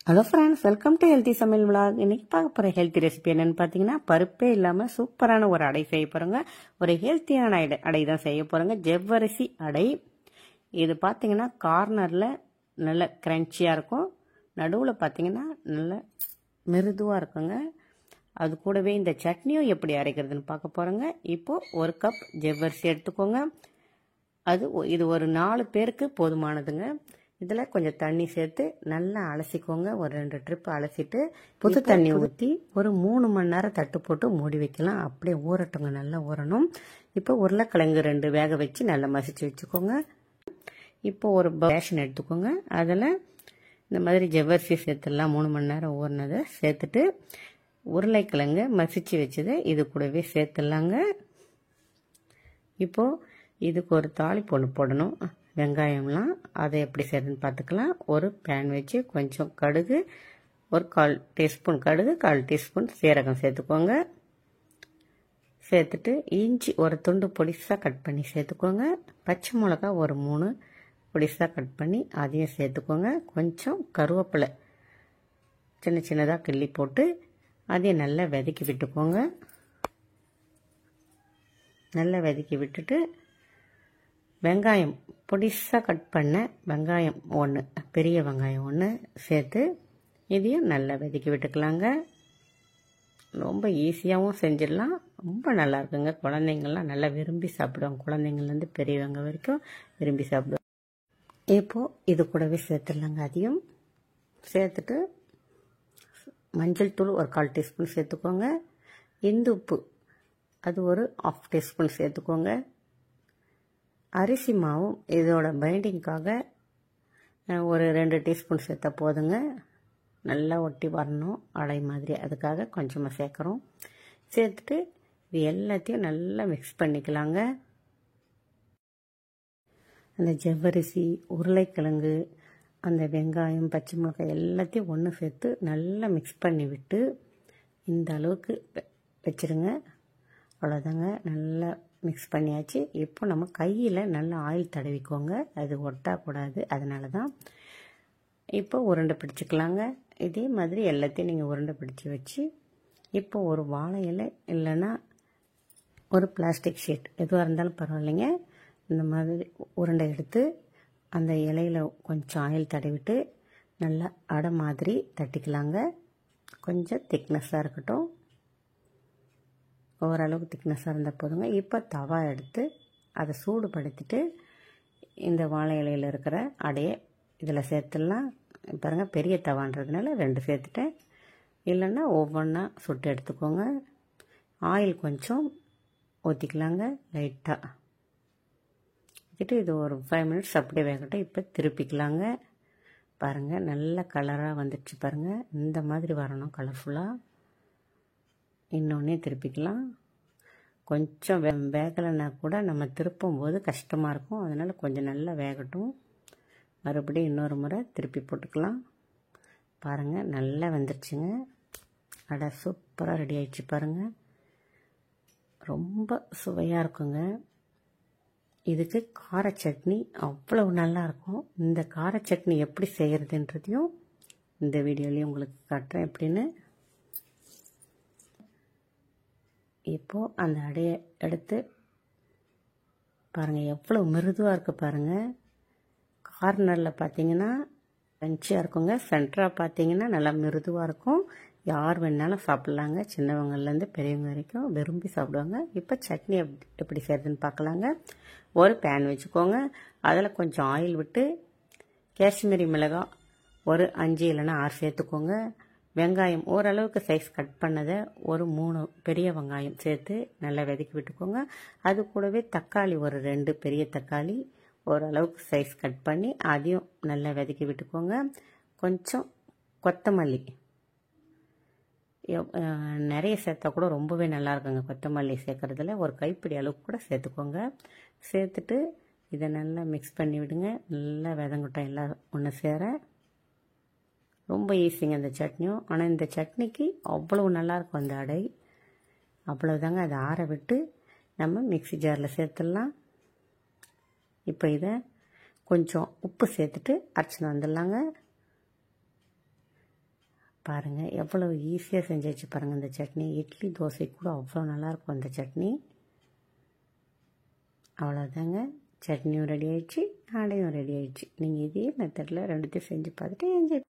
Hello friends, welcome to healthy சமையல் vlog. இன்னைக்கு பார்க்க போகிற ஹெல்த்தி ரெசிபி என்னென்னு பார்த்தீங்கன்னா, பருப்பே இல்லாமல் சூப்பரான ஒரு அடை செய்ய போகிறோங்க. ஒரு ஹெல்த்தியான அடை தான் செய்ய போகிறோங்க. ஜவ்வரிசி அடை. இது பார்த்தீங்கன்னா கார்னரில் நல்ல க்ரன்ச்சியாக இருக்கும், நடுவில் பார்த்தீங்கன்னா நல்ல மிருதுவாக இருக்குங்க. அது கூடவே இந்த சட்னியும் எப்படி அரைக்கிறதுன்னு பார்க்க போகிறோங்க. இப்போது ஒரு கப் ஜவ்வரிசி எடுத்துக்கோங்க. இது ஒரு 4 பேருக்கு போதுமானதுங்க. இதில் கொஞ்சம் தண்ணி சேர்த்து நல்லா அலசிக்கோங்க. ஒரு 2 ட்ரிப் அலசிட்டு புது தண்ணி ஊற்றி ஒரு 3 மணி நேரம் தட்டு போட்டு மூடி வைக்கலாம். அப்படியே ஊறட்டுங்க, நல்லா ஊறணும். இப்போ உருளைக்கிழங்கு 2 வேக வச்சு நல்லா மசிச்சு வச்சுக்கோங்க. இப்போ ஒரு பேஷன் எடுத்துக்கோங்க. அதில் இந்த மாதிரி ஜவ்வரிசி சேர்த்துடலாம். 3 மணி நேரம் ஊறினதை சேர்த்துட்டு உருளைக்கிழங்கு மசிச்சு வச்சதை இது கூடவே சேர்த்துடலாங்க. இப்போது இதுக்கு ஒரு தாளிப்பு ஒன்று போடணும். வெங்காயம்லாம் அதை எப்படி செய்யறதுன்னு பார்த்துக்கலாம். ஒரு பேன் வச்சு கொஞ்சம் கடுகு, ஒரு 1/4 டீஸ்பூன் கடுகு, 1/4 டீஸ்பூன் சீரகம் சேர்த்துக்கோங்க. சேர்த்துட்டு இஞ்சி ஒரு துண்டு பொடிசாக கட் பண்ணி சேர்த்துக்கோங்க. பச்சை மிளகா ஒரு 3 பொடிசாக கட் பண்ணி அதையும் சேர்த்துக்கோங்க. கொஞ்சம் கருவேப்பிலை சின்ன சின்னதாக கிள்ளி போட்டு அதையும் நல்லா வதக்கி விட்டுக்கோங்க. நல்லா வதக்கி விட்டுட்டு வெங்காயம் பொடிசாக கட் பண்ண வெங்காயம் 1, பெரிய வெங்காயம் 1 சேர்த்து இதையும் நல்லா வதக்கி விட்டுக்கலாங்க. ரொம்ப ஈஸியாகவும் செஞ்சிடலாம், ரொம்ப நல்லா இருக்குங்க. குழந்தைங்கள்லாம் நல்லா விரும்பி சாப்பிடுவாங்க. குழந்தைங்கள்லேருந்து பெரியவங்க வரைக்கும் விரும்பி சாப்பிடுவாங்க. இப்போது இது கூடவே சேர்த்துடலாங்க. அதையும் சேர்த்துட்டு மஞ்சள் தூள் ஒரு 1/4 டீஸ்பூன் சேர்த்துக்கோங்க. இந்து உப்பு அது ஒரு 1/2 டீஸ்பூன் சேர்த்துக்கோங்க. அரிசி மாவும் இதோட பைண்டிங்காக ஒரு 2 டீஸ்பூன் சேர்த்தா போதுங்க. நல்லா ஒட்டி வரணும் அடை மாதிரி, அதுக்காக கொஞ்சமாக சேர்க்குறோம். சேர்த்துட்டு இது எல்லாத்தையும் நல்லா மிக்ஸ் பண்ணிக்கலாங்க. அந்த ஜவ்வரிசி, உருளைக்கிழங்கு, அந்த வெங்காயம், பச்சை மிளகாய் எல்லாத்தையும் ஒன்று சேர்த்து நல்லா மிக்ஸ் பண்ணி விட்டு இந்த அளவுக்கு வச்சுருங்க. அவ்வளோதாங்க, நல்லா மிக்ஸ் பண்ணியாச்சு. இப்போ நம்ம கையில் நல்லா ஆயில் தடவிக்கோங்க, அது ஒட்டக்கூடாது, அதனால தான். இப்போ உருண்டை பிடிச்சிக்கலாங்க. இதே மாதிரி எல்லாத்தையும் நீங்கள் உருண்டை பிடிச்சி வச்சு இப்போ ஒரு வாழை இலை இல்லைன்னா ஒரு பிளாஸ்டிக் ஷீட் எதுவாக இருந்தாலும் பரவாயில்லைங்க. இந்த மாதிரி உருண்டை எடுத்து அந்த இலையில் கொஞ்சம் ஆயில் தடவிட்டு நல்லா அடை மாதிரி தட்டிக்கலாங்க. கொஞ்சம் திக்னஸாக இருக்கட்டும், ஓரளவுக்கு திக்னஸாக இருந்தால் போதுங்க. இப்போ தவா எடுத்து அதை சூடுபடுத்திட்டு இந்த வாழை இலையில் இருக்கிற அடையை இதில் சேர்த்துடலாம். பாருங்கள், பெரிய தவான்றதுனால 2 சேர்த்துட்டேன். இல்லைன்னா ஒவ்வொன்றா சுட்டு எடுத்துக்கோங்க. ஆயில் கொஞ்சம் ஊற்றிக்கலாங்க லைட்டாக. வச்சுட்டு இது ஒரு 5 மினிட்ஸ் அப்படியே வேகட்டும். இப்போ திருப்பிக்கலாங்க. பாருங்கள், நல்ல கலராக வந்துடுச்சு பாருங்கள். இந்த மாதிரி வரணும் கலர்ஃபுல்லாக. இன்னொன்னே திருப்பிக்கலாம். கொஞ்சம் வேகலைன்னா கூட நம்ம திருப்பும் போது கஷ்டமாக இருக்கும், அதனால் கொஞ்சம் நல்லா வேகட்டும். மறுபடியும் இன்னொரு முறை திருப்பி போட்டுக்கலாம். பாருங்கள், நல்லா வந்துடுச்சுங்க. அடை சூப்பராக ரெடி ஆயிடுச்சு பாருங்கள். ரொம்ப சுவையாக இருக்குங்க. இதுக்கு கார சட்னி அவ்வளவு நல்லாயிருக்கும். இந்த கார சட்னி எப்படி செய்கிறதுன்றதையும் இந்த வீடியோலையும் உங்களுக்கு காட்டுறேன் எப்படின்னு. இப்போது அந்த அடையை எடுத்து பாருங்கள், எவ்வளோ மிருதுவாக இருக்குது பாருங்கள். கார்னரில் பார்த்தீங்கன்னா கிரன்ச்சியாக இருக்குங்க, சென்டராக பார்த்தீங்கன்னா நல்லா மிருதுவாக இருக்கும். யார் வேணாலும் சாப்பிட்லாங்க, சின்னவங்கலேருந்து பெரியவங்க வரைக்கும் விரும்பி சாப்பிடுவாங்க. இப்போ சட்னி எப்படி செய்கிறதுன்னு பார்க்கலாங்க. ஒரு பேன் வச்சுக்கோங்க. அதில் கொஞ்சம் ஆயில் விட்டு காஷ்மீரி மிளகாய் ஒரு 5 இல்லைன்னா 6 சேர்த்துக்கோங்க. வெங்காயம் ஓரளவுக்கு சைஸ் கட் பண்ணதை ஒரு 3 பெரிய வெங்காயம் சேர்த்து நல்லா வதக்கி விட்டுக்கோங்க. அது கூடவே தக்காளி ஒரு 2 பெரிய தக்காளி ஓரளவுக்கு சைஸ் கட் பண்ணி அதையும் நல்லா வதக்கி விட்டுக்கோங்க. கொஞ்சம் கொத்தமல்லி நிறைய சேர்த்தா கூட ரொம்பவே நல்லா இருக்குங்க. கொத்தமல்லி சேர்க்குறதுல ஒரு கைப்பிடி அளவுக்கு கூட சேர்த்துக்கோங்க. சேர்த்துட்டு இதை நல்லா மிக்ஸ் பண்ணி விடுங்க. நல்லா வதங்கட்டும் எல்லாம் ஒன்று சேர. ரொம்ப ஈஸிங்க இந்த சட்னியும். ஆனால் இந்த சட்னிக்கு அவ்வளவு நல்லாயிருக்கும் அந்த அடை. அவ்வளோதாங்க. அதை ஆற விட்டு நம்ம மிக்ஸி ஜாரில் சேர்த்துடலாம். இப்போ இதை கொஞ்சம் உப்பு சேர்த்துட்டு அரைச்சின்னு வந்துடலாங்க. பாருங்கள் எவ்வளோ ஈஸியாக செஞ்சு வச்சு பாருங்கள். இந்த சட்னி இட்லி தோசை கூட அவ்வளோ நல்லாயிருக்கும் அந்த சட்னி. அவ்வளோதாங்க, சட்னியும் ரெடி ஆயிடுச்சு, அடையும் ரெடி ஆயிடுச்சு. நீங்கள் இதே மெத்தடில் ரெண்டுத்தையும் செஞ்சு பார்த்துட்டு என்ஜாய்